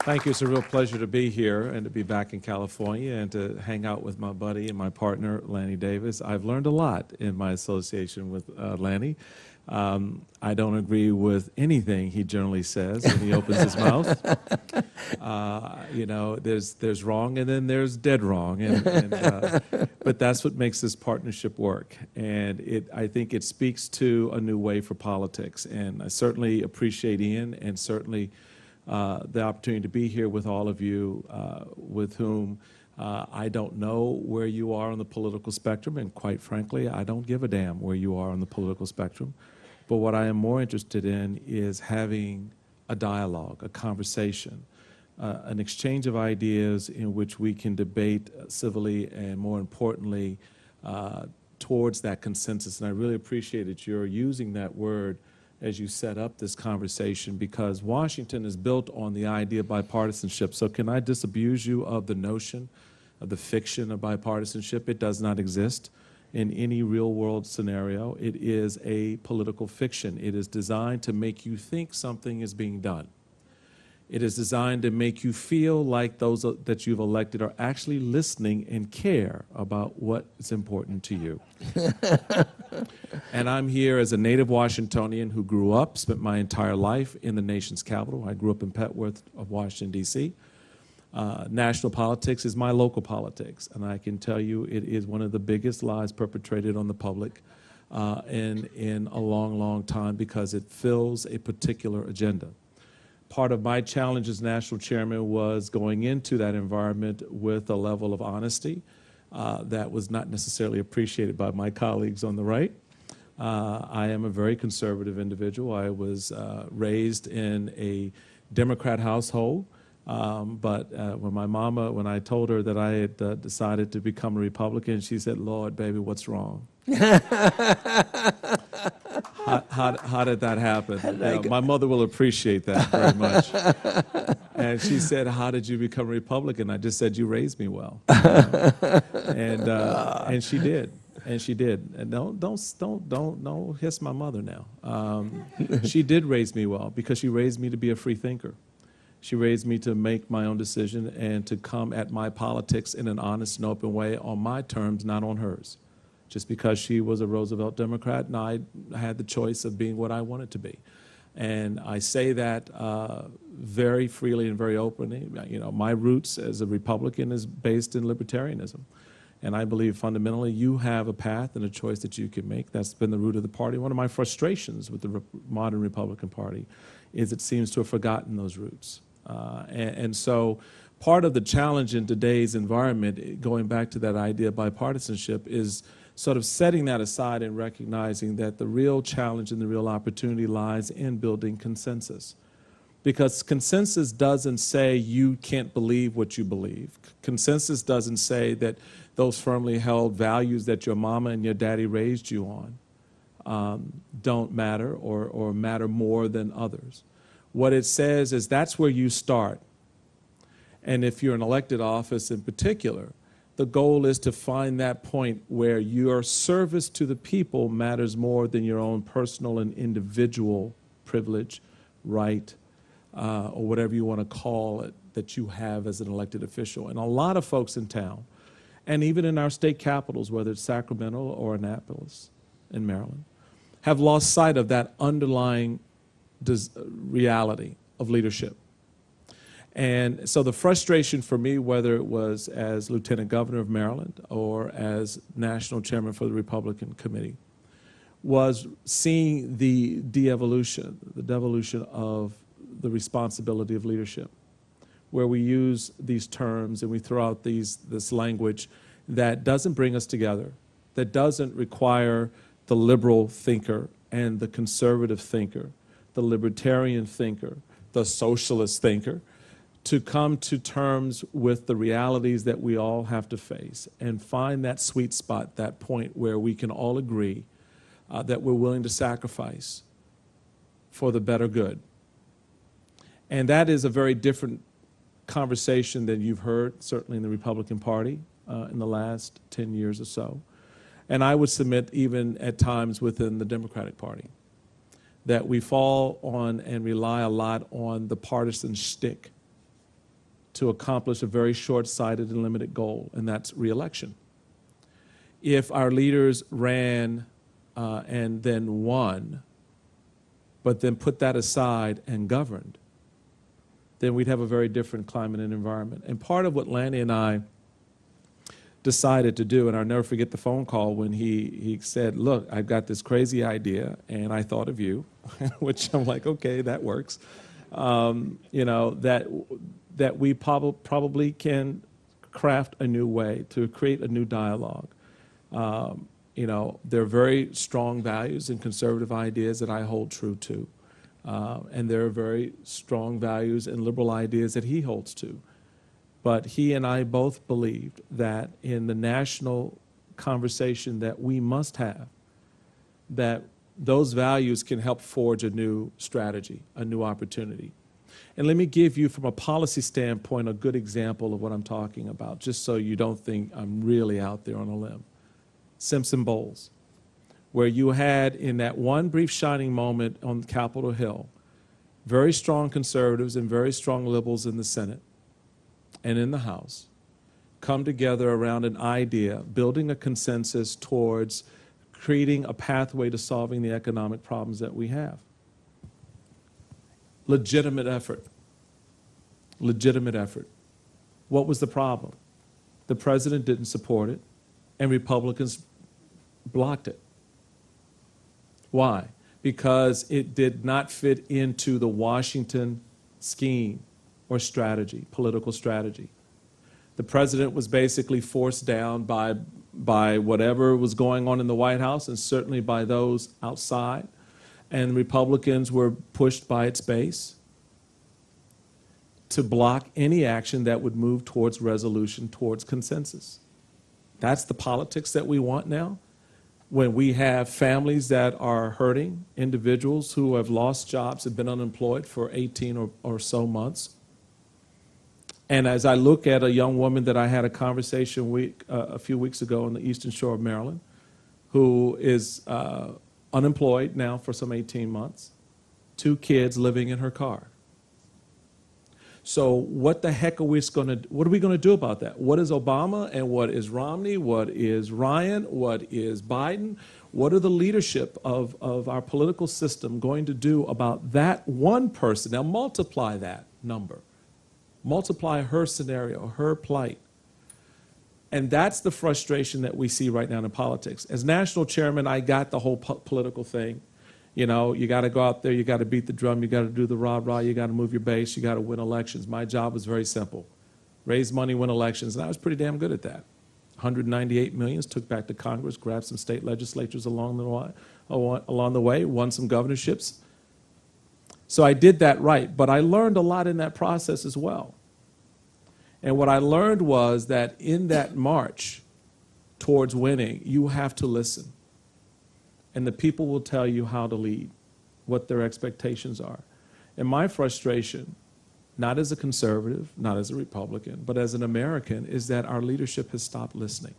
Thank you. It's a real pleasure to be here and to be back in California and to hang out with my buddy and my partner, Lanny Davis. I've learned a lot in my association with Lanny. I don't agree with anything he generally says when he opens his mouth. You know, there's wrong and then there's dead wrong. But that's what makes this partnership work. And I think it speaks to a new way for politics. And I certainly appreciate Ian and certainly the opportunity to be here with all of you with whom I don't know where you are on the political spectrum, and quite frankly, I don't give a damn where you are on the political spectrum. But what I am more interested in is having a dialogue, a conversation, an exchange of ideas in which we can debate civilly and, more importantly, towards that consensus. And I really appreciate that you're using that word as you set up this conversation, because Washington is built on the idea of bipartisanship. So can I disabuse you of the notion of the fiction of bipartisanship? It does not exist in any real-world scenario. It is a political fiction. It is designed to make you think something is being done. It is designed to make you feel like those that you've elected are actually listening and care about what is important to you. And I'm here as a native Washingtonian who grew up, spent my entire life in the nation's capital. I grew up in Petworth of Washington, D.C. National politics is my local politics, and I can tell you it is one of the biggest lies perpetrated on the public in a long, long time, because it fills a particular agenda. Part of my challenge as national chairman was going into that environment with a level of honesty that was not necessarily appreciated by my colleagues on the right. I am a very conservative individual. I was raised in a Democrat household, but when I told her that I had decided to become a Republican, she said, "Lord, baby, what's wrong?" How did that happen? You know, my mother will appreciate that very much. And she said, "How did you become a Republican?" I just said, "You raised me well." You know? And she did. And she did. And don't hiss my mother now. She did raise me well, because she raised me to be a free thinker. She raised me to make my own decision and to come at my politics in an honest and open way on my terms, not on hers. Just because she was a Roosevelt Democrat and I had the choice of being what I wanted to be. And I say that very freely and very openly. You know, my roots as a Republican is based in libertarianism. And I believe fundamentally you have a path and a choice that you can make. That's been the root of the party. One of my frustrations with the modern Republican Party is it seems to have forgotten those roots. And so part of the challenge in today's environment, going back to that idea of bipartisanship, is sort of setting that aside and recognizing that the real challenge and the real opportunity lies in building consensus. Because consensus doesn't say you can't believe what you believe. Consensus doesn't say that those firmly held values that your mama and your daddy raised you on don't matter or matter more than others. What it says is that's where you start. And if you're in elected office in particular, the goal is to find that point where your service to the people matters more than your own personal and individual privilege, right, or whatever you want to call it, that you have as an elected official. And a lot of folks in town, and even in our state capitals, whether it's Sacramento or Annapolis in Maryland, have lost sight of that underlying reality of leadership. And so the frustration for me, whether it was as Lieutenant Governor of Maryland or as National Chairman for the Republican Committee, was seeing the devolution of the responsibility of leadership, where we use these terms and we throw out this language that doesn't bring us together, that doesn't require the liberal thinker and the conservative thinker, the libertarian thinker, the socialist thinker, to come to terms with the realities that we all have to face and find that sweet spot, that point where we can all agree that we're willing to sacrifice for the better good. And that is a very different conversation than you've heard, certainly in the Republican Party in the last 10 years or so. And I would submit even at times within the Democratic Party, that we fall on and rely a lot on the partisan shtick to accomplish a very short-sighted and limited goal, and that's re-election. If our leaders ran and then won, but then put that aside and governed, then we'd have a very different climate and environment. And part of what Lanny and I decided to do, and I'll never forget the phone call when he said, look, I've got this crazy idea, and I thought of you, which I'm like, okay, that works. You know, that we probably can craft a new way to create a new dialogue. You know, there are very strong values and conservative ideas that I hold true to. And there are very strong values and liberal ideas that he holds to. But he and I both believed that in the national conversation that we must have, that those values can help forge a new strategy, a new opportunity. And let me give you, from a policy standpoint, a good example of what I'm talking about, just so you don't think I'm really out there on a limb. Simpson Bowles, where you had, in that one brief shining moment on Capitol Hill, very strong conservatives and very strong liberals in the Senate and in the House come together around an idea, building a consensus towards creating a pathway to solving the economic problems that we have. Legitimate effort. Legitimate effort. What was the problem? The president didn't support it, and Republicans blocked it. Why? Because it did not fit into the Washington scheme or strategy, political strategy. The president was basically forced down by whatever was going on in the White House, and certainly by those outside, and Republicans were pushed by its base to block any action that would move towards resolution, towards consensus. That's the politics that we want now, when we have families that are hurting, individuals who have lost jobs, have been unemployed for 18 or so months. And as I look at a young woman that I had a conversation a few weeks ago on the Eastern Shore of Maryland, who is unemployed now for some 18 months, 2 kids living in her car. So what the heck what are we going to do about that? What is Obama and what is Romney? What is Ryan? What is Biden? What are the leadership of our political system going to do about that one person? Now multiply that number. Multiply her scenario, her plight. And that's the frustration that we see right now in politics. As national chairman, I got the whole political thing. You know, you got to go out there, you got to beat the drum, you got to do the rah-rah, you got to move your base, you got to win elections. My job was very simple. Raise money, win elections, and I was pretty damn good at that. 198 million took back to Congress, grabbed some state legislatures along the way, won some governorships. So I did that right, but I learned a lot in that process as well. And what I learned was that in that march towards winning, you have to listen. And the people will tell you how to lead, what their expectations are. And my frustration, not as a conservative, not as a Republican, but as an American, is that our leadership has stopped listening.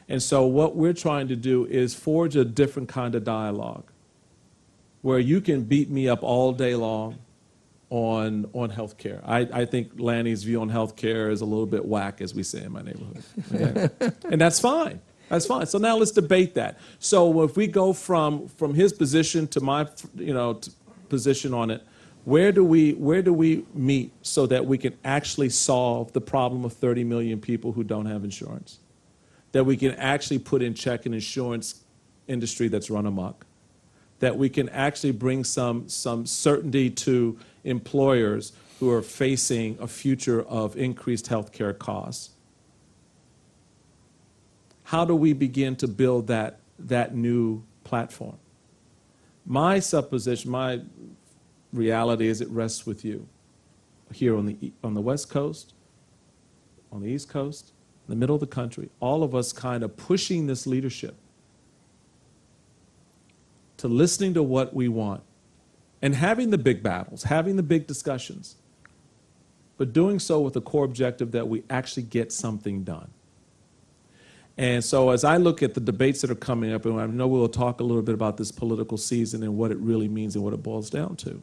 And so what we're trying to do is forge a different kind of dialogue, where you can beat me up all day long on health care. I think Lanny's view on health care is a little bit whack, as we say in my neighborhood. Okay? And that's fine. That's fine. So now let's debate that. So if we go from his position to my position on it, where do we meet so that we can actually solve the problem of 30 million people who don't have insurance? That we can actually put in check an insurance industry that's run amok? That we can actually bring some certainty to employers who are facing a future of increased health care costs? How do we begin to build that new platform? My supposition, my reality is it rests with you here on the West Coast, on the East Coast, in the middle of the country, all of us kind of pushing this leadership to listening to what we want and having the big battles, having the big discussions, but doing so with the core objective that we actually get something done. And so as I look at the debates that are coming up, and I know we'll talk a little bit about this political season and what it really means and what it boils down to,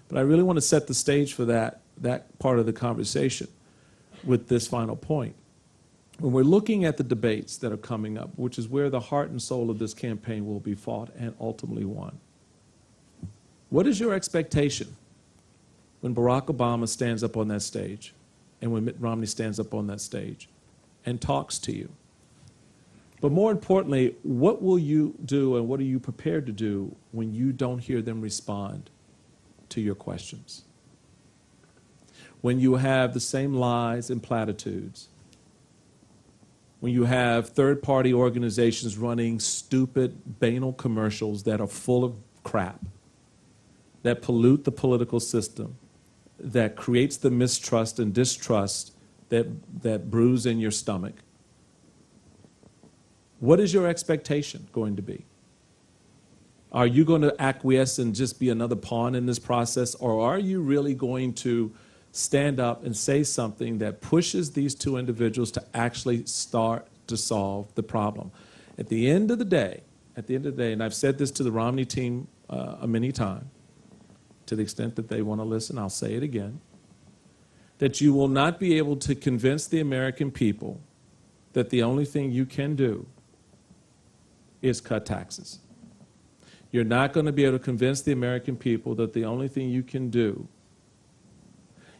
but I really want to set the stage for that that part of the conversation with this final point. When we're looking at the debates that are coming up, which is where the heart and soul of this campaign will be fought and ultimately won, what is your expectation when Barack Obama stands up on that stage and when Mitt Romney stands up on that stage and talks to you? But more importantly, what will you do and what are you prepared to do when you don't hear them respond to your questions? When you have the same lies and platitudes, when you have third-party organizations running stupid, banal commercials that are full of crap, that pollute the political system, that creates the mistrust and distrust that brews in your stomach, what is your expectation going to be? Are you going to acquiesce and just be another pawn in this process, or are you really going to stand up and say something that pushes these two individuals to actually start to solve the problem? At the end of the day, and I've said this to the Romney team many times, to the extent that they want to listen, I'll say it again, that you will not be able to convince the American people that the only thing you can do is cut taxes. You're not going to be able to convince the American people that the only thing you can do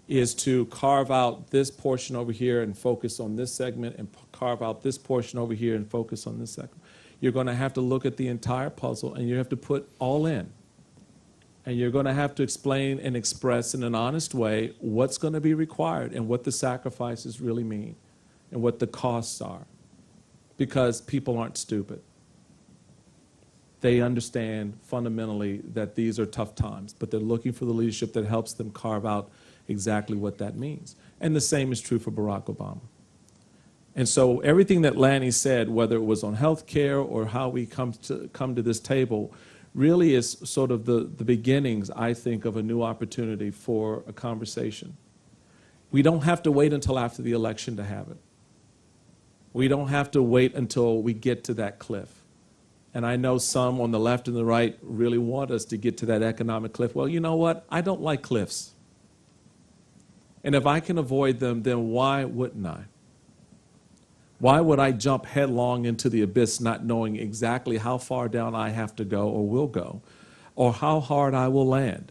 is to carve out this portion over here and focus on this segment and carve out this portion over here and focus on this segment. You're going to have to look at the entire puzzle and you have to put all in. And you're going to have to explain and express in an honest way what's going to be required and what the sacrifices really mean and what the costs are. Because people aren't stupid. They understand fundamentally that these are tough times, but they're looking for the leadership that helps them carve out exactly what that means. And the same is true for Barack Obama. And so everything that Lanny said, whether it was on health care or how we come to this table, really is sort of the beginnings, I think, of a new opportunity for a conversation. We don't have to wait until after the election to have it. We don't have to wait until we get to that cliff. And I know some on the left and the right really want us to get to that economic cliff. Well, you know what? I don't like cliffs. And if I can avoid them, then why wouldn't I? Why would I jump headlong into the abyss not knowing exactly how far down I have to go or will go, or how hard I will land?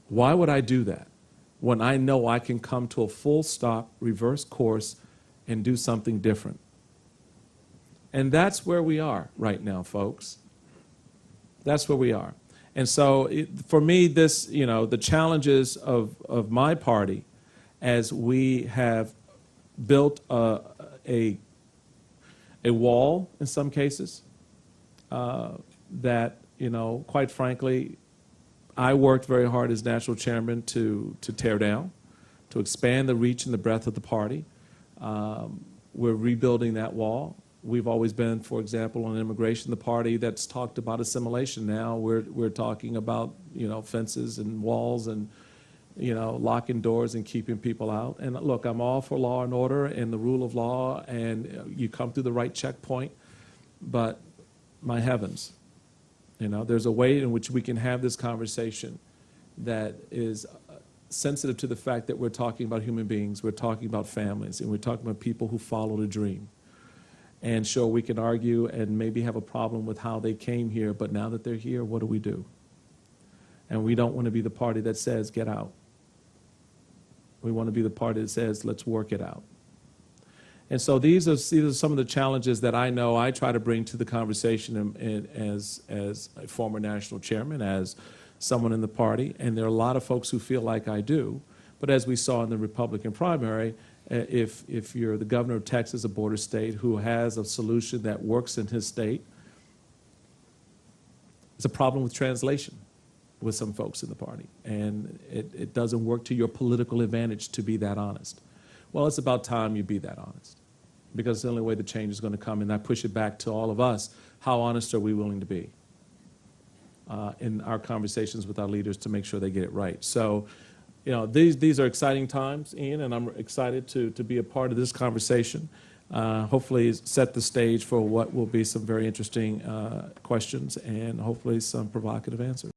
Why would I do that when I know I can come to a full stop, reverse course, and do something different? And that's where we are right now, folks. That's where we are. And so for me, this, the challenges of my party as we have built a wall in some cases that, quite frankly, I worked very hard as national chairman to tear down, to expand the reach and the breadth of the party. We're rebuilding that wall. We've always been, for example, on immigration, the party that's talked about assimilation. Now we're talking about, fences and walls and, locking doors and keeping people out. And look, I'm all for law and order and the rule of law, and you come through the right checkpoint. But my heavens, there's a way in which we can have this conversation that is sensitive to the fact that we're talking about human beings, we're talking about families, and we're talking about people who followed a dream. And sure, we can argue and maybe have a problem with how they came here, but now that they're here, what do we do? And we don't want to be the party that says, get out. We want to be the party that says, let's work it out. And so these are some of the challenges that I know I try to bring to the conversation as a former national chairman, as someone in the party. And there are a lot of folks who feel like I do. But as we saw in the Republican primary, if you're the governor of Texas, a border state, who has a solution that works in his state, it's a problem with translation with some folks in the party. And it doesn't work to your political advantage to be that honest. Well, it's about time you be that honest, because it's the only way the change is going to come. And I push it back to all of us. How honest are we willing to be in our conversations with our leaders to make sure they get it right? So, these are exciting times, Ian, and I'm excited to be a part of this conversation. Hopefully set the stage for what will be some very interesting questions and hopefully some provocative answers.